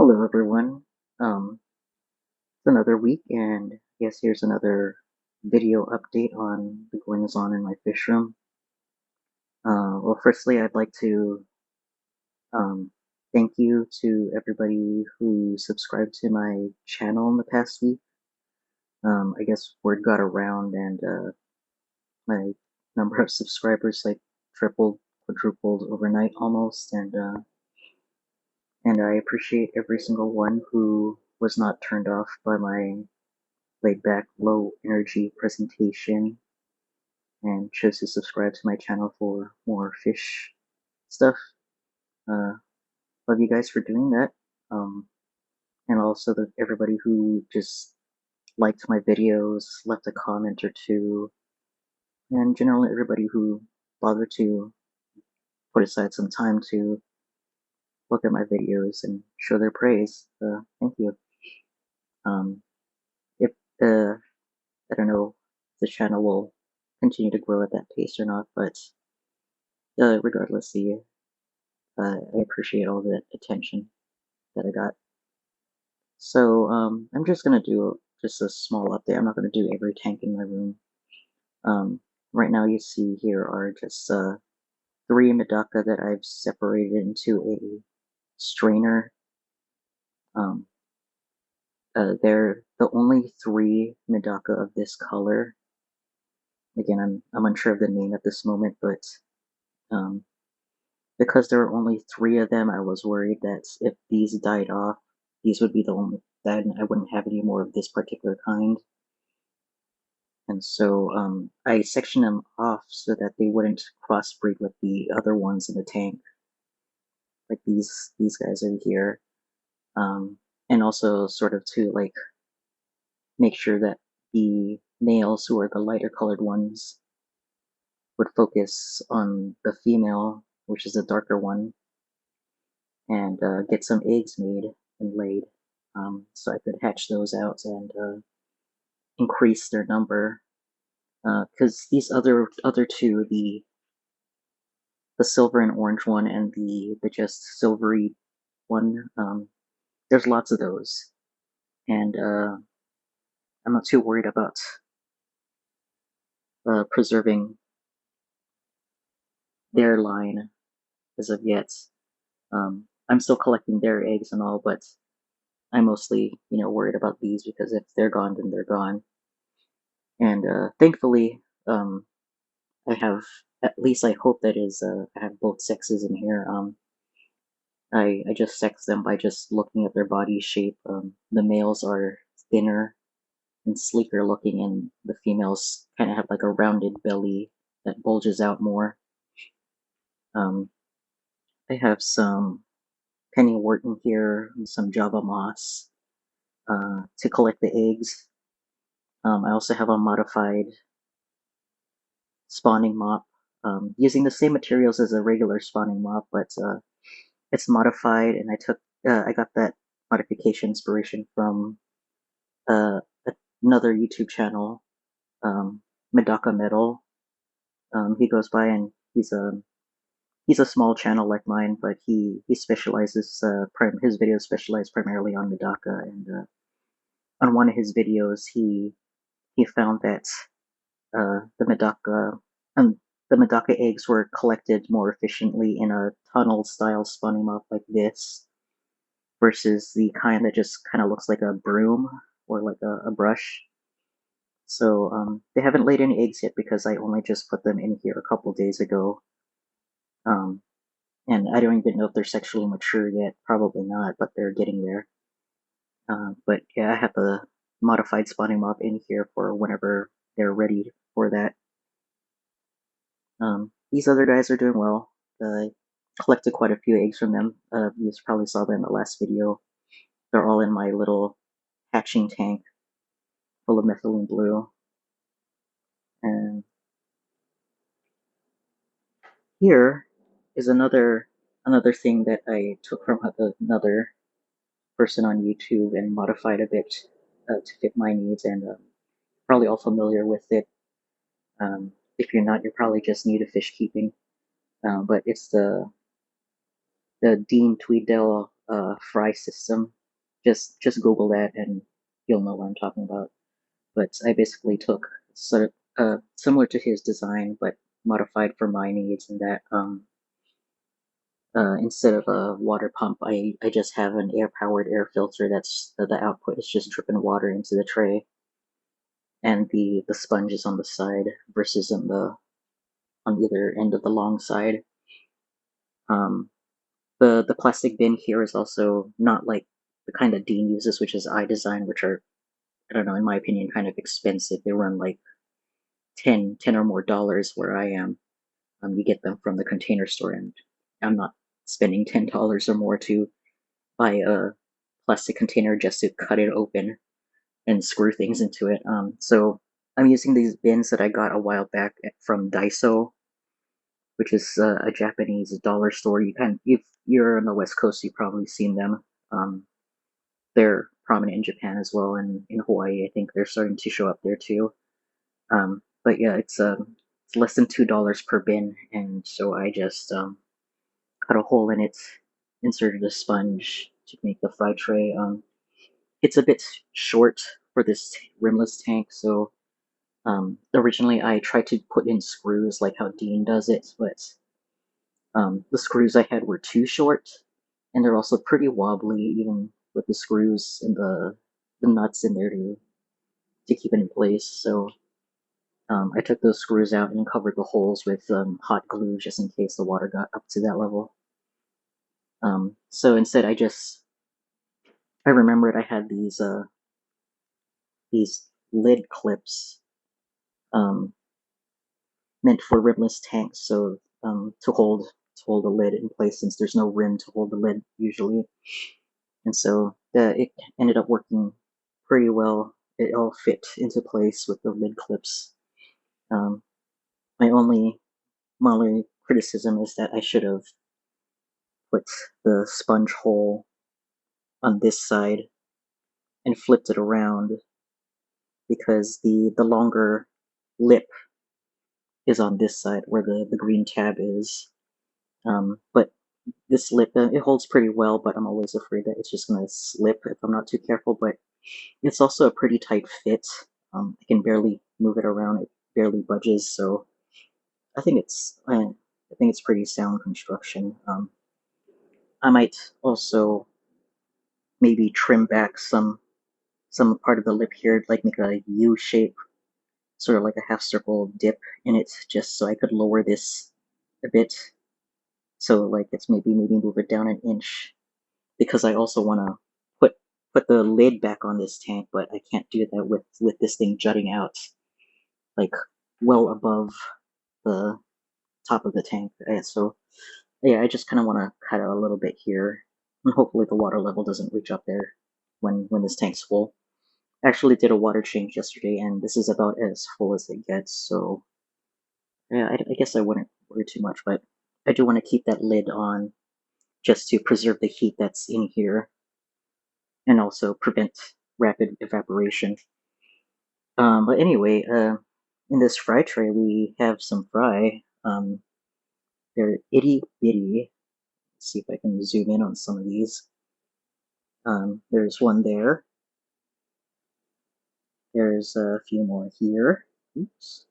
Hello, everyone. It's another week, and yes, here's another video update on the goings on in my fish room. Well, firstly, I'd like to um, thank you to everybody who subscribed to my channel in the past week. I guess word got around, and my number of subscribers like tripled, quadrupled overnight almost, and I appreciate every single one who was not turned off by my laid back, low energy presentation and chose to subscribe to my channel for more fish stuff. Uh, love you guys for doing that. Um, and also everybody who just liked my videos, left a comment or two, and generally everybody who bothered to put aside some time to look at my videos and show their praise. Thank you. Um, if I don't know if the channel will continue to grow at that pace or not, but regardless, I appreciate all the attention that I got. So I'm just gonna do just a small update. I'm not gonna do every tank in my room. Um, right now you see here are just three Medaka that I've separated into a strainer. Um, they're the only three Medaka of this color. Again, I'm unsure of the name at this moment, but um, because there were only three of them, I was worried that if these died off, these would be the only, then I wouldn't have any more of this particular kind. And so I sectioned them off so that they wouldn't crossbreed with the other ones in the tank, like these guys over here. And also sort of to like make sure that the males, who are the lighter colored ones, would focus on the female, which is the darker one, and get some eggs made and laid, so I could hatch those out and increase their number. Because these other two, the silver and orange one and the just silvery one, there's lots of those, and I'm not too worried about preserving their line as of yet. I'm still collecting their eggs and all, but I'm mostly, worried about these because if they're gone, then they're gone. And thankfully, I have, at least I hope that is, I have both sexes in here. I just sex them by just looking at their body shape. The males are thinner and sleeker looking, and the females kind of have like a rounded belly that bulges out more. Um, I have some penny wharton here and some java moss to collect the eggs. I also have a modified spawning mop using the same materials as a regular spawning mop, but it's modified, and I got that modification inspiration from uh, another YouTube channel, Medaka Metal. He goes by, and he's a small channel like mine, but he specializes his videos specialize primarily on Medaka, and on one of his videos he found that the Medaka the Medaka eggs were collected more efficiently in a tunnel style spawning mop like this versus the kind that just kind of looks like a broom or like a brush. So they haven't laid any eggs yet because I only just put them in here a couple days ago. Um, and I don't even know if they're sexually mature yet. Probably not, but they're getting there. But yeah, I have the modified spawning mop in here for whenever they're ready for that. These other guys are doing well. I collected quite a few eggs from them. You probably saw them in the last video. They're all in my little hatching tank full of methylene blue. And here is another thing that I took from another person on YouTube and modified a bit to fit my needs, and probably all familiar with it. If you're not, you're probably just new to fish keeping. But it's the Dean Tweedale fry system. Just Google that and you'll know what I'm talking about. But I basically took sort of similar to his design, but modified for my needs, in that instead of a water pump, I just have an air-powered air filter that's the output is just dripping water into the tray, and the sponge is on the side versus on either end of the long side. Um, the plastic bin here is also not like the kind that Dean uses, which is iDesign, which are, I don't know, in my opinion, kind of expensive. They run like 10 or more dollars where I am. You get them from the Container Store, and I'm not spending $10 or more to buy a plastic container just to cut it open and screw things into it. So I'm using these bins that I got a while back from Daiso, which is a Japanese dollar store. If you're on the West Coast, you've probably seen them. Um, they're prominent in Japan as well, and in Hawaii, I think they're starting to show up there too. But yeah, it's less than $2 per bin, and so I just cut a hole in it, inserted a sponge to make the fry tray. It's a bit short for this rimless tank, so originally I tried to put in screws like how Dean does it, but the screws I had were too short, and they're also pretty wobbly, even with the screws and the nuts in there to keep it in place. So I took those screws out and covered the holes with hot glue just in case the water got up to that level. So instead, I remembered I had these lid clips um, meant for rimless tanks, so to hold the lid in place since there's no rim to hold the lid usually, and so it ended up working pretty well. It all fit into place with the lid clips. Um, my only criticism is that I should have put the sponge hole on this side and flipped it around, because the longer lip is on this side where the green tab is. But this lip, it holds pretty well, but I'm always afraid that it's just gonna slip if I'm not too careful. But it's also a pretty tight fit. I can barely move it around; it barely budges. So I think it's pretty sound construction. I might also maybe trim back some part of the lip here, like make a U shape, sort of like a half circle dip in it, just so I could lower this a bit. So like it's maybe move it down an inch, because I also want to put the lid back on this tank, but I can't do that with this thing jutting out like well above the top of the tank. So yeah, I just kind of want to cut out a little bit here, and hopefully the water level doesn't reach up there when this tank's full. I actually did a water change yesterday, and this is about as full as it gets. So yeah, I guess I wouldn't worry too much, but I do want to keep that lid on just to preserve the heat that's in here and also prevent rapid evaporation. But anyway, in this fry tray, we have some fry. They're itty bitty. Let's see if I can zoom in on some of these. There's one there. There's a few more here. Oops.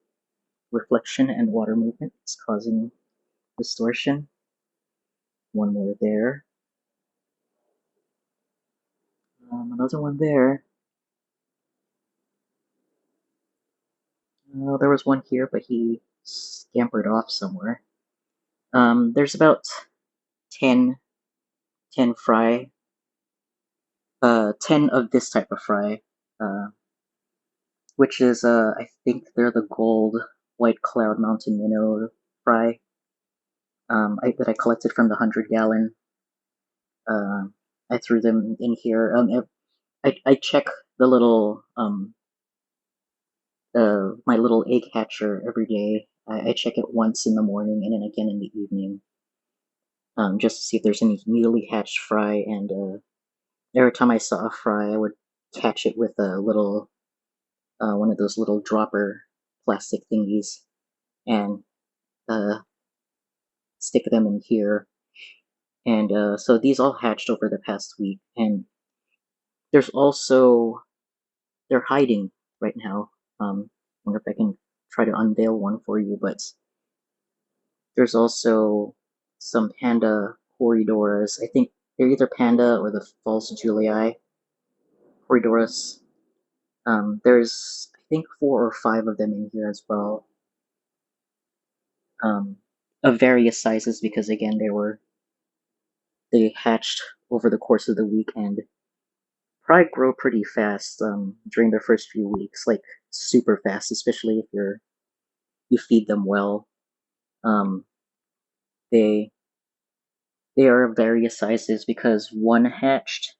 Reflection and water movement is causing distortion. One more there. Another one there. There was one here, but he scampered off somewhere. There's about 10, 10 fry, 10 of this type of fry, uh, which is, I think they're the gold White Cloud Mountain Minnow fry, that I collected from the 100-gallon. I threw them in here. I check the little, my little egg hatcher every day. I check it once in the morning and then again in the evening, just to see if there's any newly hatched fry. And every time I saw a fry, I would catch it with a little, one of those little dropper plastic thingies, and uh, stick them in here. And so these all hatched over the past week, and there's also they're hiding right now. Wonder if I can try to unveil one for you, but there's also some panda corridors. I think they're either panda or the false Julii corridors. There's I think 4 or 5 of them in here as well, um, of various sizes because again they hatched over the course of the week and probably grow pretty fast during the first few weeks, like super fast, especially if you feed them well. Um, they they are of various sizes because one hatched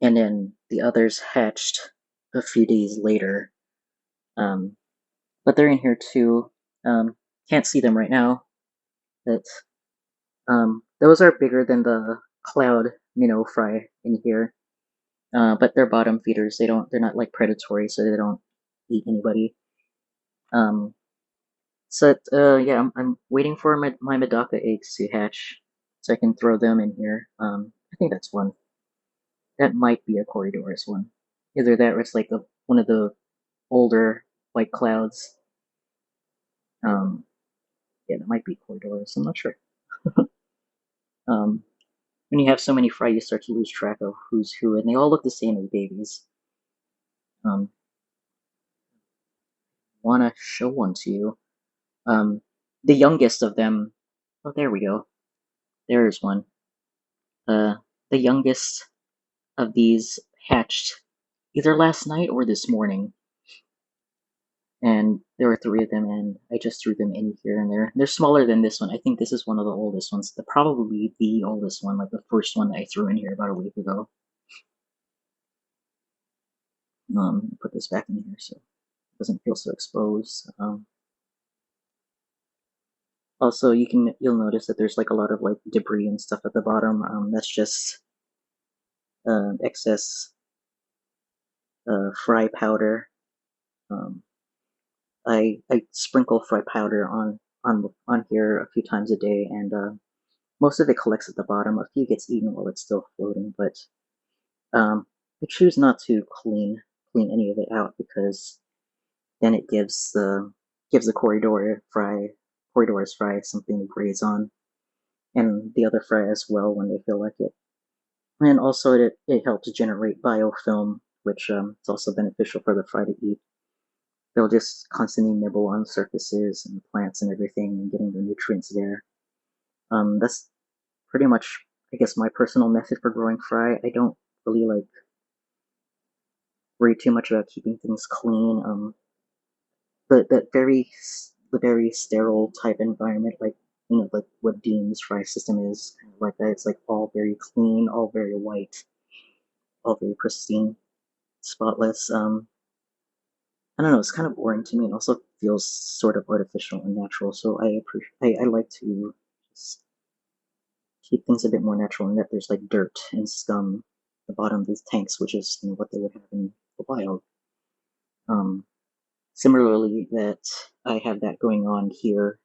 and then the others hatched a few days later. Um, but they're in here too. Can't see them right now, but those are bigger than the cloud minnow fry in here. But they're bottom feeders. They're not like predatory, so they don't eat anybody. Um, so yeah, I'm waiting for my Medaka eggs to hatch, so I can throw them in here. I think that's one. That might be a Corridorus one. Either that or it's like one of the older white clouds. Um, yeah, that might be Corridorus. I'm not sure. Um, when you have so many fry, you start to lose track of who's who, and they all look the same as babies. Um, wanna show one to you. The youngest of them. Oh, there we go. There's one. The youngest of these hatched either last night or this morning, and there were 3 of them, and I just threw them in here, and they're smaller than this one. I think this is one of the oldest ones, probably the oldest one, like the first one that I threw in here about a week ago. Put this back in here so it doesn't feel so exposed. Also, you'll notice that there's like a lot of like debris and stuff at the bottom. That's just excess fry powder. Um, I sprinkle fry powder on here a few times a day, and most of it collects at the bottom. A few gets eaten while it's still floating, but I choose not to clean any of it out because then it gives the corridor's fry something to graze on, and the other fry as well when they feel like it. And also it helps generate biofilm, which is also beneficial for the fry to eat. They'll just constantly nibble on surfaces and plants and everything and getting the nutrients there. That's pretty much, I guess, my personal method for growing fry. I don't really like worry too much about keeping things clean. The very sterile type environment, like like what Dean's fry system is, kind of like that. It's like all very clean, all very white, all very pristine, spotless. I don't know. It's kind of boring to me, and also feels sort of artificial and natural. So I like to just keep things a bit more natural, and that there's like dirt and scum at the bottom of these tanks, which is what they would have in the wild. Um, Similarly, that I have that going on here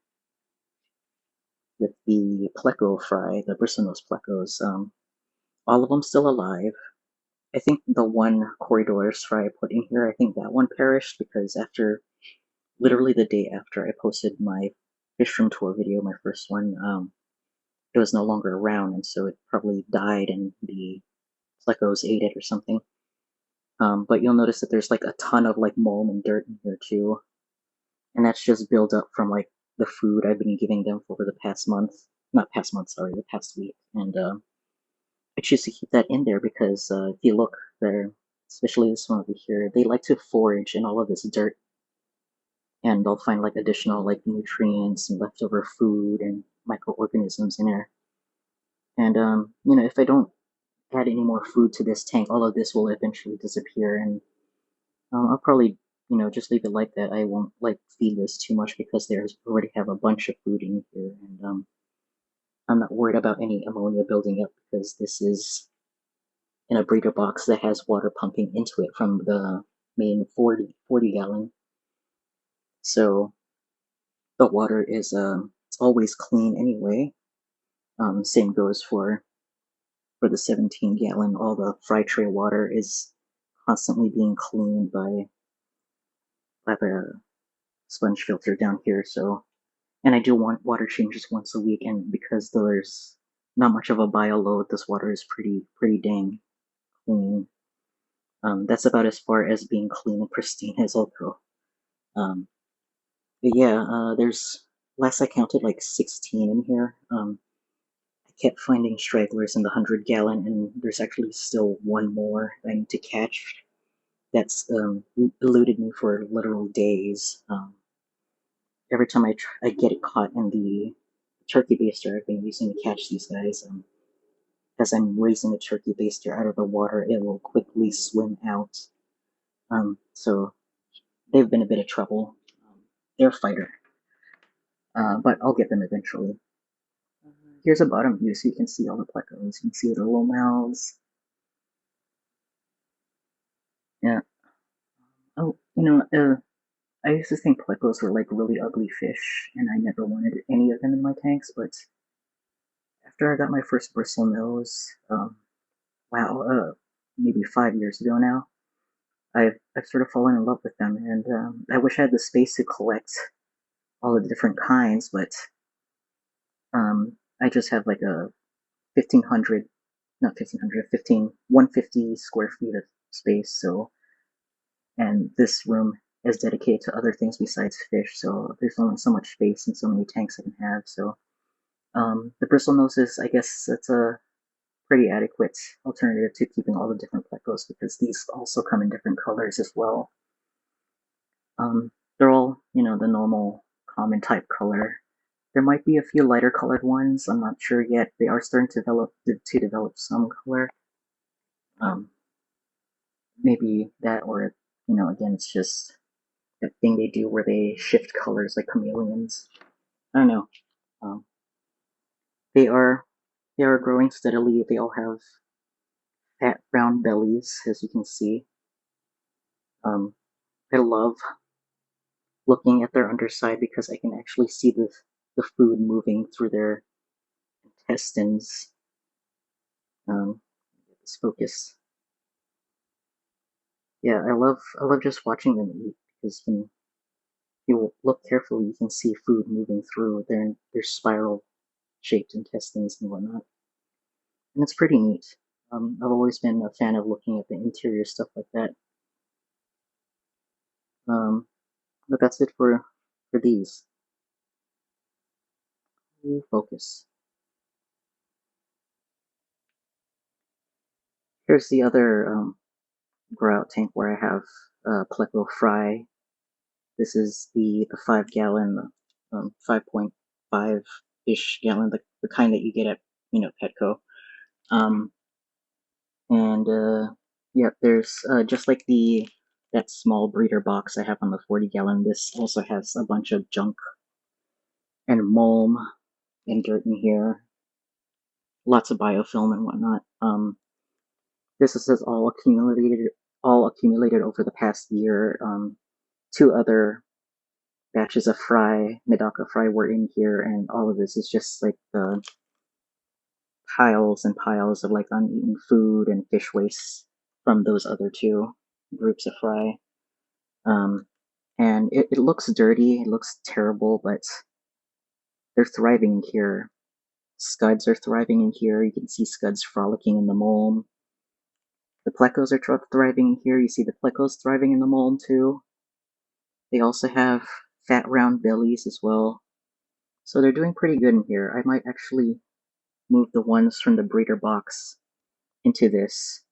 with the pleco fry, the Brisonos plecos. All of them still alive. I think the one corridors fry I put in here, I think that one perished because literally the day after I posted my fish room tour video, my first one, it was no longer around, and so it probably died and the plecos ate it or something. But you'll notice that there's like a ton of like mold and dirt in here too, and that's just built up from like the food I've been giving them for the past month. Not past month, sorry, the past week. And I choose to keep that in there because if you look there, especially this one over here, they like to forage in all of this dirt, and they'll find like additional like nutrients and leftover food and microorganisms in there. And if I don't add any more food to this tank, all of this will eventually disappear, and I'll probably just leave it like that. I won't like feed this too much because there's already have a bunch of food in here, and I'm not worried about any ammonia building up because this is in a breeder box that has water pumping into it from the main 40 gallon. So the water is it's always clean anyway. Same goes for the 17-gallon. All the fry tray water is constantly being cleaned by the sponge filter down here. So, and I do want water changes once a week, and because there's not much of a bio load, this water is pretty dang clean. That's about as far as being clean and pristine as I'll go. But yeah, there's, last I counted, like 16 in here. I kept finding stragglers in the 100-gallon, and there's actually still one more I need to catch. That's eluded me for literal days. Every time I get it caught in the turkey baster I've been using to catch these guys, as I'm raising the turkey baster out of the water, it will quickly swim out. So they've been a bit of trouble. They're a fighter, but I'll get them eventually. Here's a bottom view so you can see all the plecos. You can see the little mouths. Yeah. Oh, I used to think plecos were like really ugly fish, and I never wanted any of them in my tanks, but after I got my first bristle nose, maybe 5 years ago now, I've sort of fallen in love with them, and I wish I had the space to collect all of the different kinds, but I just have like a 1500, not 1500, 150 square feet of space, so, and this room is dedicated to other things besides fish, so there's only so much space and so many tanks I can have, so the bristle noses, I guess that's a pretty adequate alternative to keeping all the different plecos because these also come in different colors as well. They're all, the normal common type color. There might be a few lighter colored ones. I'm not sure yet. They are starting to develop some color. Maybe that, or again, it's just that thing they do where they shift colors like chameleons. I don't know. Um, they are growing steadily. They all have fat round bellies, as you can see. I love looking at their underside because I can actually see the food moving through their intestines. Let's focus. Yeah, I love just watching them eat because when you look carefully, you can see food moving through their spiral shaped intestines and whatnot, and it's pretty neat. I've always been a fan of looking at the interior stuff like that. But that's it for these. Focus. Here's the other grow out tank where I have pleco fry. This is the 5-gallon, 5.5 ish gallon, the kind that you get at Petco. And yeah, there's just like that small breeder box I have on the 40-gallon. This also has a bunch of junk and mulm and dirt in here, lots of biofilm and whatnot. This is all accumulated over the past year. Two other batches of Medaka fry were in here, and all of this is just like the piles and piles of like uneaten food and fish waste from those other two groups of fry. And it looks dirty, it looks terrible, but they're thriving here. Scuds are thriving in here. You can see scuds frolicking in the mulm. The plecos are thriving in here. You see the plecos thriving in the mulm too. They also have fat round bellies as well. So they're doing pretty good in here. I might actually move the ones from the breeder box into this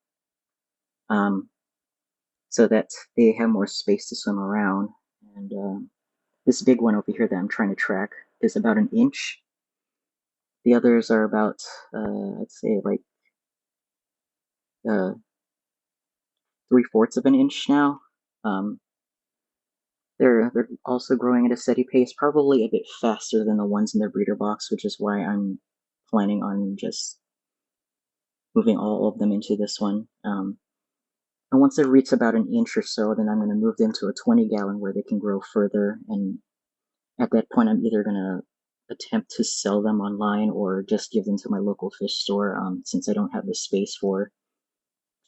so that they have more space to swim around. And this big one over here that I'm trying to track is about an inch. The others are about, I'd say, like 3/4 of an inch now. They're also growing at a steady pace, probably a bit faster than the ones in their breeder box, which is why I'm planning on just moving all of them into this one. And once they reach about an inch or so, then I'm going to move them to a 20-gallon where they can grow further. And at that point, I'm either going to attempt to sell them online or just give them to my local fish store, since I don't have the space for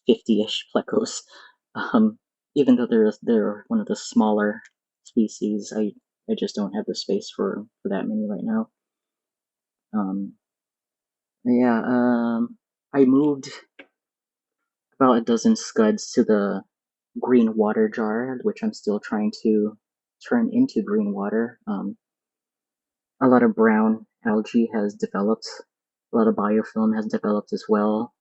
50-ish plecos. Um, Even though they're one of the smaller species, I just don't have the space for that many right now. Yeah, I moved about a dozen scuds to the green water jar, which I'm still trying to turn into green water. A lot of brown algae has developed, a lot of biofilm has developed as well.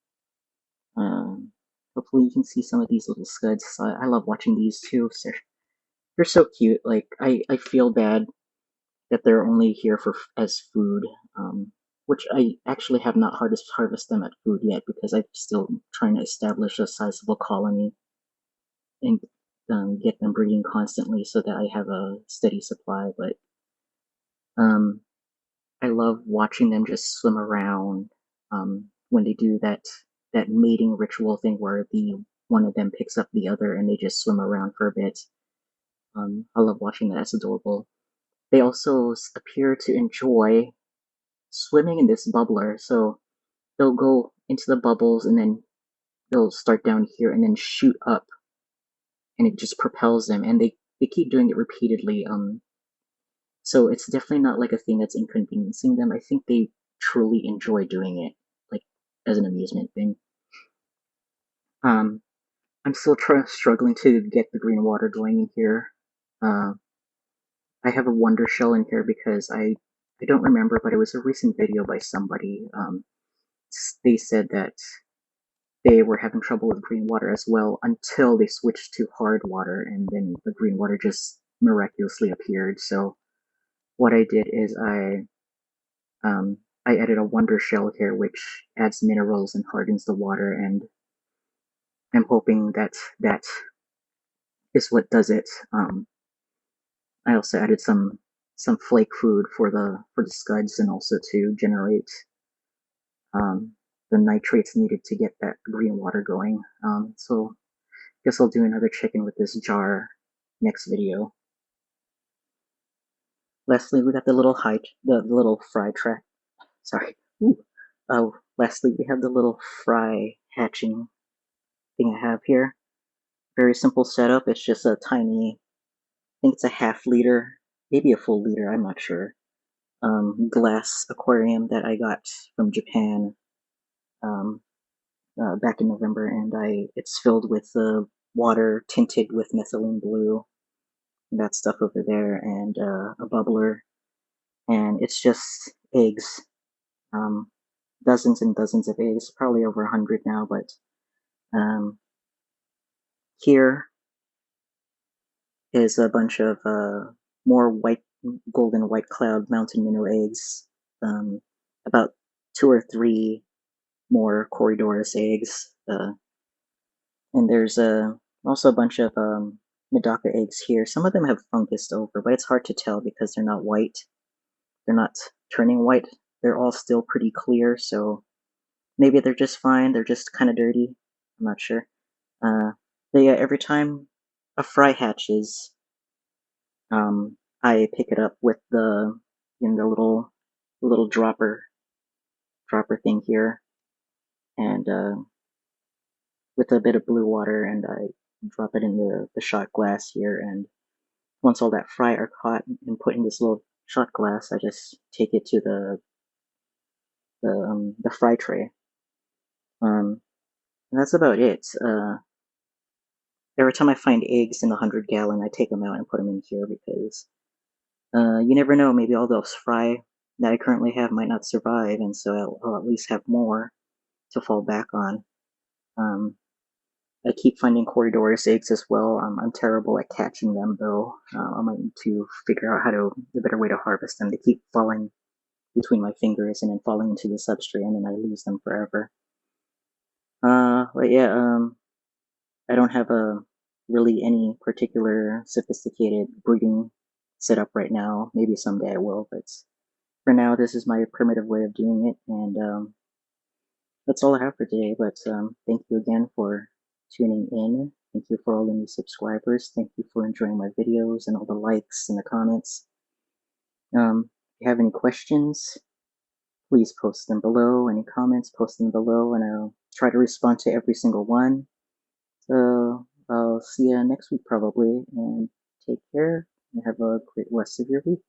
Um, Hopefully you can see some of these little scuds. I love watching these too. They're so cute. Like I feel bad that they're only here for as food, which I actually have not harvest them at food yet because I'm still trying to establish a sizable colony and get them breeding constantly so that I have a steady supply. But um, I love watching them just swim around when they do that mating ritual thing where the one of them picks up the other and they just swim around for a bit. I love watching that. It's adorable. They also appear to enjoy swimming in this bubbler, so they'll go into the bubbles and then they'll start down here and then shoot up, and it just propels them, and they keep doing it repeatedly. So it's definitely not like a thing that's inconveniencing them. I think they truly enjoy doing it, like as an amusement thing. Um, I'm still struggling to get the green water going in here. Uh, I have a wonder shell in here because I don't remember, but it was a recent video by somebody. They said that they were having trouble with green water as well until they switched to hard water, and then the green water just miraculously appeared. So what I did is I added a wonder shell here, which adds minerals and hardens the water, and I'm hoping that that is what does it. I also added some flake food for the scuds, and also to generate um, the nitrates needed to get that green water going. So I guess I'll do another chicken with this jar next video. Lastly, we got the little fry track. Sorry. Ooh. Lastly, we have the little fry hatching thing I have here. Very simple setup. It's just a tiny, I think it's a half liter, maybe a full liter, I'm not sure. Glass aquarium that I got from Japan um, back in November, and it's filled with water tinted with methylene blue, and that stuff over there, and a bubbler, and it's just eggs, um, dozens and dozens of eggs, probably over 100 now, but um, here is a bunch of more golden white cloud mountain minnow eggs, about 2 or 3 more Corydorus eggs, and there's also a bunch of Medaka eggs here. Some of them have fungused over, but it's hard to tell because they're not white. They're not turning white. They're all still pretty clear, so maybe they're just fine. They're just kind of dirty. I'm not sure. But yeah, every time a fry hatches, I pick it up with the little dropper thing here, and with a bit of blue water, and I drop it in the shot glass here, and once all that fry are caught and put in this little shot glass, I just take it to the fry tray. And that's about it. Every time I find eggs in the 100-gallon, I take them out and put them in here because you never know. Maybe all those fry that I currently have might not survive, and so I'll at least have more to fall back on. Um, I keep finding Corydorus eggs as well. I'm terrible at catching them, though. I might need to figure out the better way to harvest them. They keep falling between my fingers and then falling into the substrate, and then I lose them forever. But yeah, I don't have a really any particular sophisticated breeding setup right now. Maybe someday I will, but for now, this is my primitive way of doing it, and that's all I have for today. But thank you again for tuning in. Thank you for all the new subscribers. Thank you for enjoying my videos and all the likes and the comments. you have any questions, please post them below. Any comments, post them below, and I'll try to respond to every single one. So I'll see you next week probably, and take care and have a great rest of your week.